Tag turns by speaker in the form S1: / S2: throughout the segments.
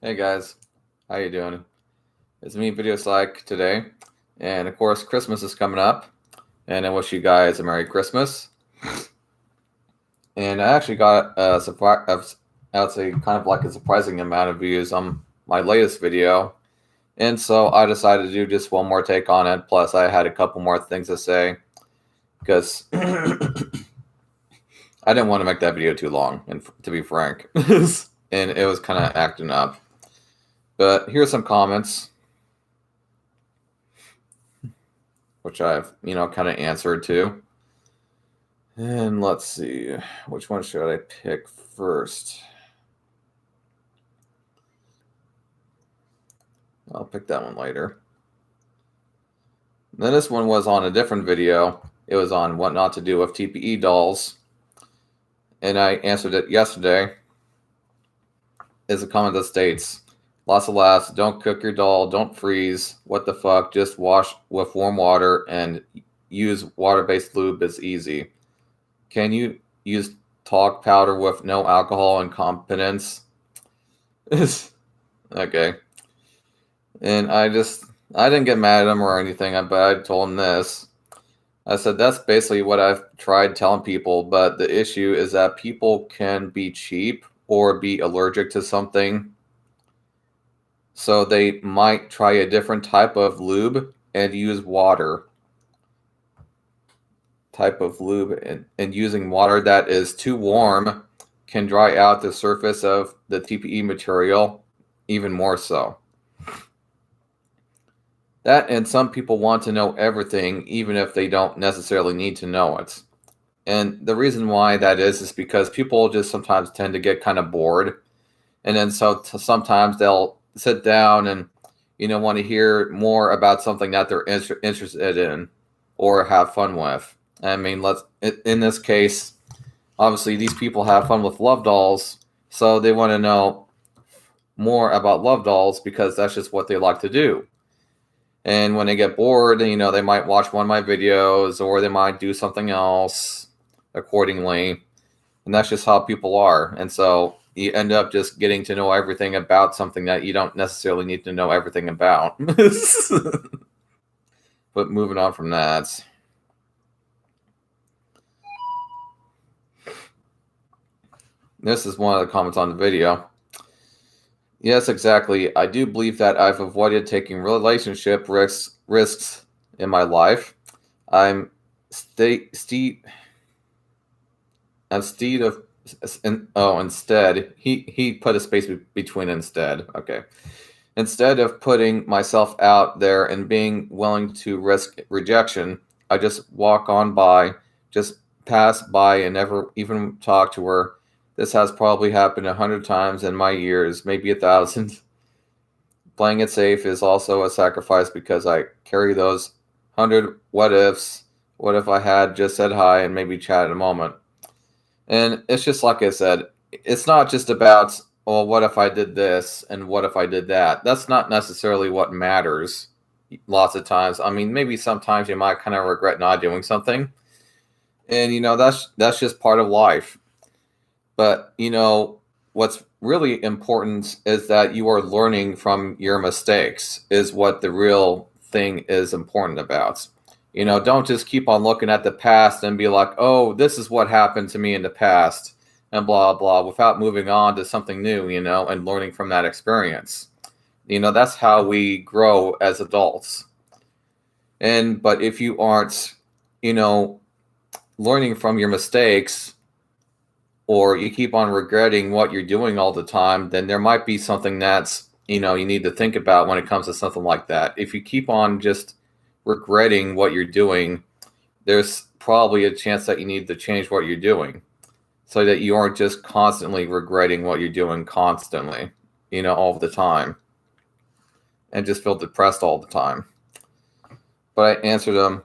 S1: Hey guys, how you doing? It's me, Video Psych, today, and of course Christmas is coming up, and I wish you guys a Merry Christmas. And I actually got a surprise, I would say kind of like a surprising amount of views on my latest video, and so I decided to do just one more take on it. Plus, I had a couple more things to say because I didn't want to make that video too long, and to be frank, and it was kind of acting up. But here's some comments, which I've, kind of answered to. And let's see, which one should I pick first? I'll pick that one later. Then this one was on a different video. It was on what not to do with TPE dolls. And I answered it yesterday. It's a comment that states, lots of laughs, don't cook your doll, don't freeze, what the fuck, just wash with warm water and use water-based lube is easy. Can you use talc powder with no alcohol and competence? Okay. And I didn't get mad at him or anything, but I told him this. I said, that's basically what I've tried telling people, but the issue is that people can be cheap or be allergic to something. So they might try a different type of lube and use water. Type of lube and using water that is too warm can dry out the surface of the TPE material even more so. That, and some people want to know everything even if they don't necessarily need to know it. And the reason why that is because people just sometimes tend to get kind of bored. And then so sometimes they'll sit down and, want to hear more about something that they're interested in or have fun with. I mean, in this case, obviously these people have fun with love dolls, so they want to know more about love dolls because that's just what they like to do. And when they get bored, they might watch one of my videos or they might do something else accordingly. And that's just how people are. And so you end up just getting to know everything about something that you don't necessarily need to know everything about. But moving on from that. This is one of the comments on the video. Yes, exactly. I do believe that I've avoided taking relationship risks in my life. Instead, he put a space between instead. Okay. Instead of putting myself out there and being willing to risk rejection, I just walk on by, just pass by and never even talk to her. This has probably happened 100 times in my years, maybe 1,000. Playing it safe is also a sacrifice because I carry those 100 what ifs. What if I had just said hi and maybe chat in a moment? And it's just like I said, it's not just about, well, what if I did this and what if I did that? That's not necessarily what matters lots of times. I mean, maybe sometimes you might kind of regret not doing something. And, that's just part of life. But, what's really important is that you are learning from your mistakes is what the real thing is important about. Don't just keep on looking at the past and be like, oh, this is what happened to me in the past and blah, blah, without moving on to something new, and learning from that experience. That's how we grow as adults. But if you aren't, learning from your mistakes, or you keep on regretting what you're doing all the time, then there might be something that's, you need to think about when it comes to something like that. If you keep on just regretting what you're doing, there's probably a chance that you need to change what you're doing so that you aren't just constantly regretting what you're doing constantly, all the time, and just feel depressed all the time. But I answered them,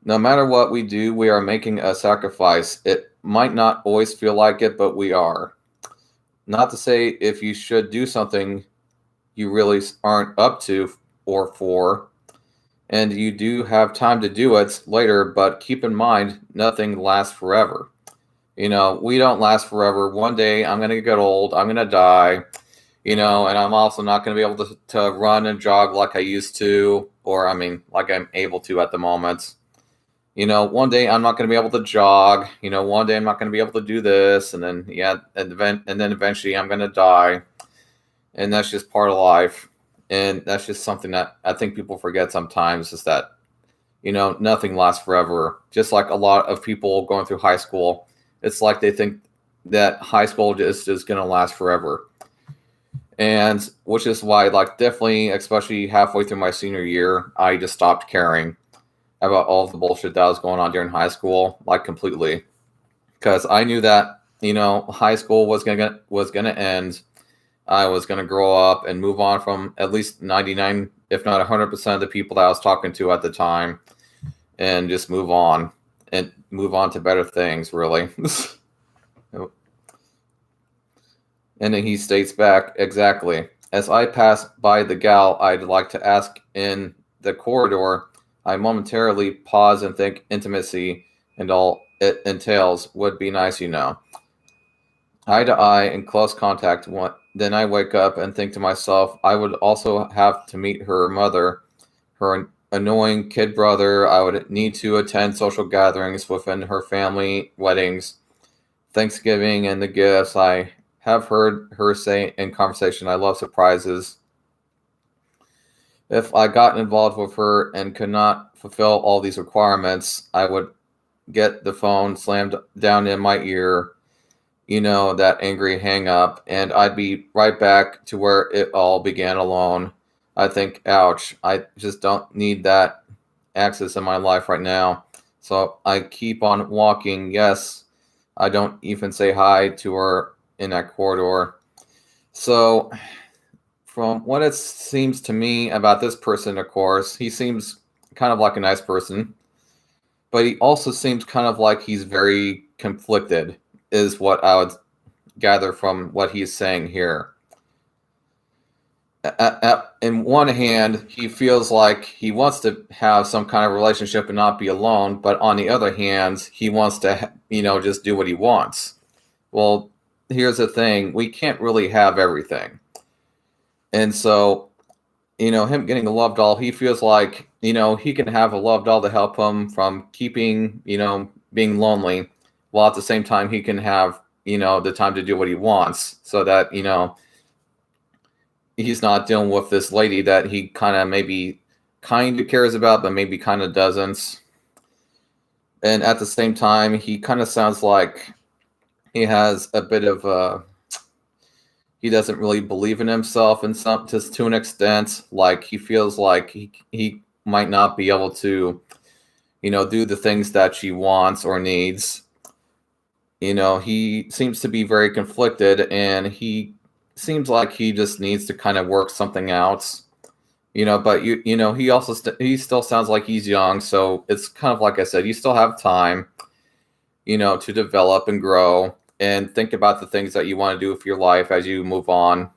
S1: no matter what we do, we are making a sacrifice. It might not always feel like it, but we are. Not to say if you should do something you really aren't up to or for, and you do have time to do it later, but keep in mind, nothing lasts forever. We don't last forever. One day I'm going to get old. I'm going to die. and I'm also not going to be able to run and jog like I used to, or I mean, like I'm able to at the moment. One day I'm not going to be able to jog. One day I'm not going to be able to do this, and then and then eventually I'm going to die, and that's just part of life, and that's just something that I think people forget sometimes is that nothing lasts forever. Just like a lot of people going through high school, it's like they think that high school just is going to last forever. And which is why, like, definitely, especially halfway through my senior year, I just stopped caring about all of the bullshit that was going on during high school, like completely, because I knew that high school was gonna end. I was gonna grow up and move on from at least 99, if not 100% of the people that I was talking to at the time, and just move on to better things, really. And then he states back, exactly. As I pass by the gal I'd like to ask in the corridor, I momentarily pause and think intimacy and all it entails would be nice, Eye to eye in close contact. Then I wake up and think to myself, I would also have to meet her mother, her annoying kid brother. I would need to attend social gatherings within her family, weddings, Thanksgiving, and the gifts. I have heard her say in conversation, I love surprises. If I got involved with her and could not fulfill all these requirements, I would get the phone slammed down in my ear, that angry hang up, and I'd be right back to where it all began alone. I think, ouch, I just don't need that access in my life right now. So I keep on walking. Yes, I don't even say hi to her in that corridor. So, from what it seems to me about this person, of course, he seems kind of like a nice person, but he also seems kind of like he's very conflicted, is what I would gather from what he's saying here. In one hand, he feels like he wants to have some kind of relationship and not be alone, but on the other hand, he wants to, just do what he wants. Well, here's the thing, we can't really have everything. And so, him getting a love doll, he feels like, he can have a love doll to help him from keeping, being lonely, while at the same time he can have, the time to do what he wants, so that, he's not dealing with this lady that he maybe kind of cares about, but maybe kind of doesn't. And at the same time, he kind of sounds like he has a bit of he doesn't really believe in himself in some, just to an extent. Like he feels like he might not be able to, do the things that she wants or needs. He seems to be very conflicted, and he seems like he just needs to kind of work something out. But he still sounds like he's young, so it's kind of like I said, you still have time, to develop and grow and think about the things that you want to do with your life as you move on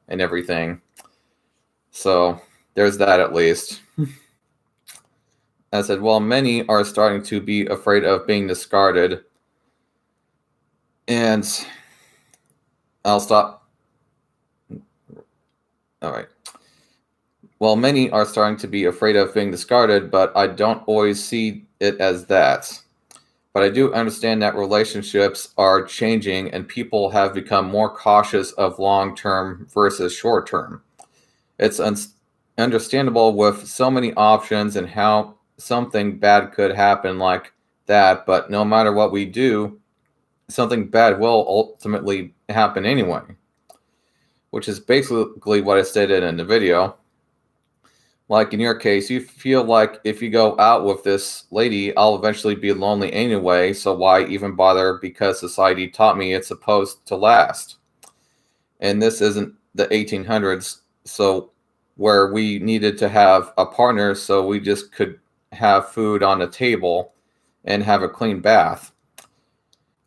S1: and everything. So there's that, at least. I said, well, many are starting to be afraid of being discarded. And I'll stop. All right. Well, many are starting to be afraid of being discarded, but I don't always see it as that. But I do understand that relationships are changing and people have become more cautious of long-term versus short-term. It's understandable with so many options and how something bad could happen like that, but no matter what we do, something bad will ultimately happen anyway, which is basically what I stated in the video. Like in your case, you feel like if you go out with this lady, I'll eventually be lonely anyway, so why even bother, because society taught me it's supposed to last. And this isn't the 1800s, so where we needed to have a partner so we just could have food on the table and have a clean bath.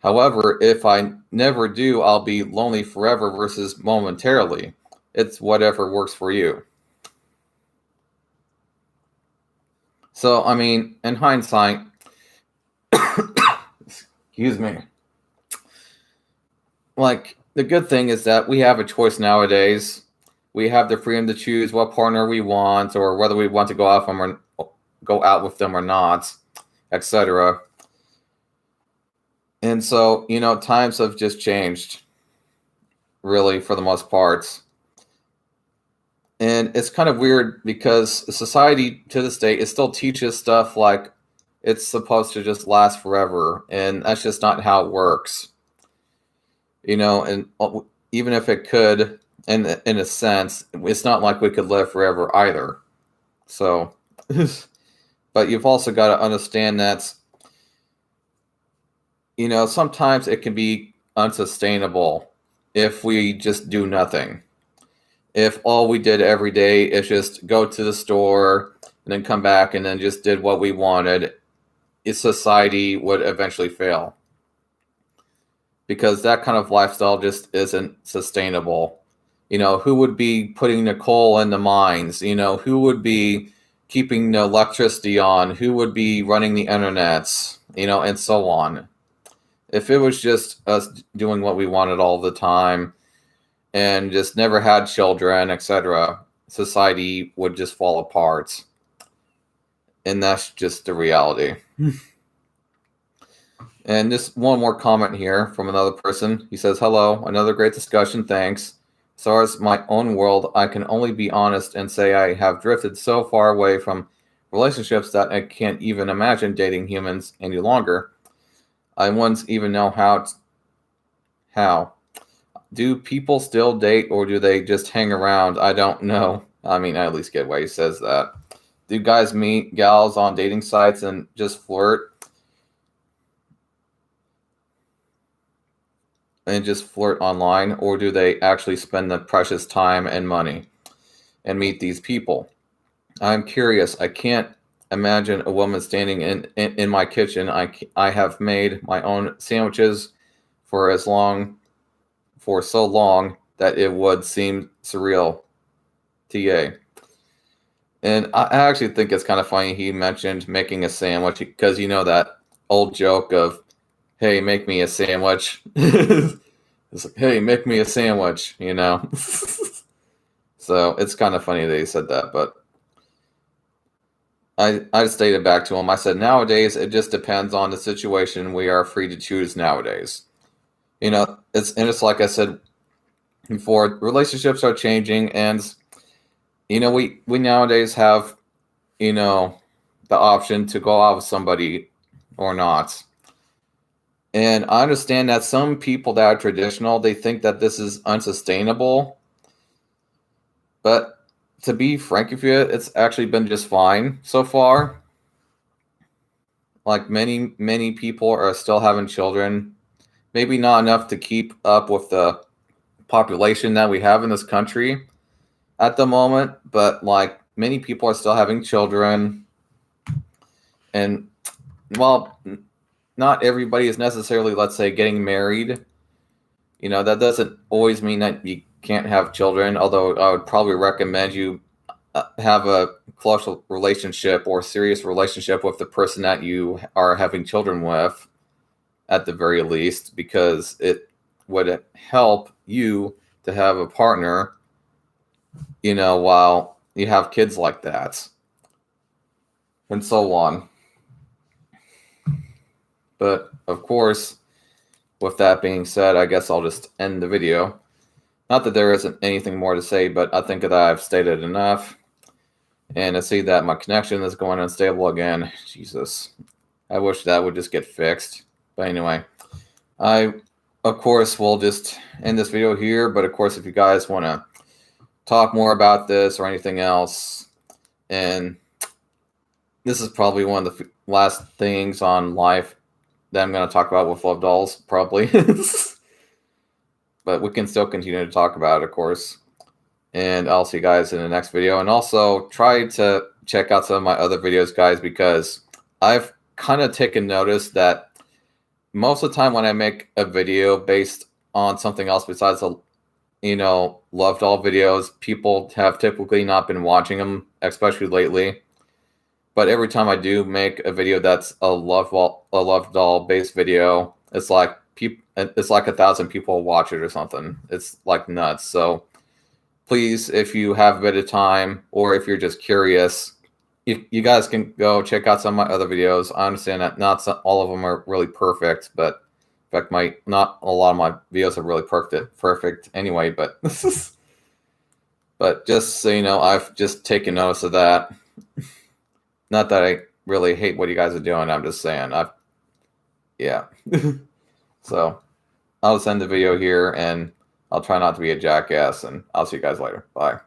S1: However, if I never do, I'll be lonely forever versus momentarily. It's whatever works for you. So, I mean, in hindsight, excuse me, like, the good thing is that we have a choice nowadays. We have the freedom to choose what partner we want, or whether we want to go out with them or not, etc. And so, times have just changed, really, for the most part. And it's kind of weird because society to this day, it still teaches stuff like it's supposed to just last forever, and that's just not how it works. And even if it could, in a sense, it's not like we could live forever either. So, but you've also got to understand that, sometimes it can be unsustainable if we just do nothing. If all we did every day is just go to the store and then come back and then just did what we wanted, society would eventually fail. Because that kind of lifestyle just isn't sustainable. Who would be putting the coal in the mines? Who would be keeping the electricity on? Who would be running the internets? And so on. If it was just us doing what we wanted all the time and just never had children, etc., society would just fall apart. And that's just the reality. And just one more comment here from another person. He says, hello, another great discussion, thanks. As far as my own world, I can only be honest and say I have drifted so far away from relationships that I can't even imagine dating humans any longer. I once even know how. Do people still date, or do they just hang around? I don't know. I mean, I at least get why he says that. Do guys meet gals on dating sites and just flirt? And just flirt online, or do they actually spend the precious time and money and meet these people? I'm curious. I can't imagine a woman standing in my kitchen. I have made my own sandwiches for so long that it would seem surreal. TA. And I actually think it's kind of funny he mentioned making a sandwich, because that old joke of, hey, make me a sandwich. It's like, hey, make me a sandwich, So it's kind of funny that he said that, but I stated back to him, I said, nowadays, it just depends on the situation. We are free to choose nowadays. It's like I said before, relationships are changing, and, we nowadays have, the option to go out with somebody or not. And I understand that some people that are traditional, they think that this is unsustainable. But to be frank with you, it's actually been just fine so far. Like many, many people are still having children. Maybe not enough to keep up with the population that we have in this country at the moment, but like many people are still having children. And well, not everybody is necessarily, let's say, getting married. That doesn't always mean that you can't have children, although I would probably recommend you have a close relationship or serious relationship with the person that you are having children with, at the very least, because it would help you to have a partner, while you have kids like that, and so on. But, of course, with that being said, I guess I'll just end the video. Not that there isn't anything more to say, but I think that I've stated enough. And I see that my connection is going unstable again. Jesus. I wish that would just get fixed. But anyway, I, of course, will just end this video here. But, of course, if you guys want to talk more about this or anything else, and this is probably one of the last things on life that I'm going to talk about with Love Dolls, probably. But we can still continue to talk about it, of course. And I'll see you guys in the next video. And also, try to check out some of my other videos, guys, because I've kind of taken notice that most of the time when I make a video based on something else besides the, Love Doll videos, people have typically not been watching them, especially lately. But every time I do make a video that's a Love Doll based video, it's like and it's like 1,000 people watch it or something. It's like nuts. So please, if you have a bit of time, or if you're just curious, you guys can go check out some of my other videos. I understand that not all of them are really perfect, but in fact, not a lot of my videos are really perfect anyway. But but just so you know, I've just taken notice of that. Not that I really hate what you guys are doing. I'm just saying, yeah. So I'll just end the video here, and I'll try not to be a jackass, and I'll see you guys later. Bye.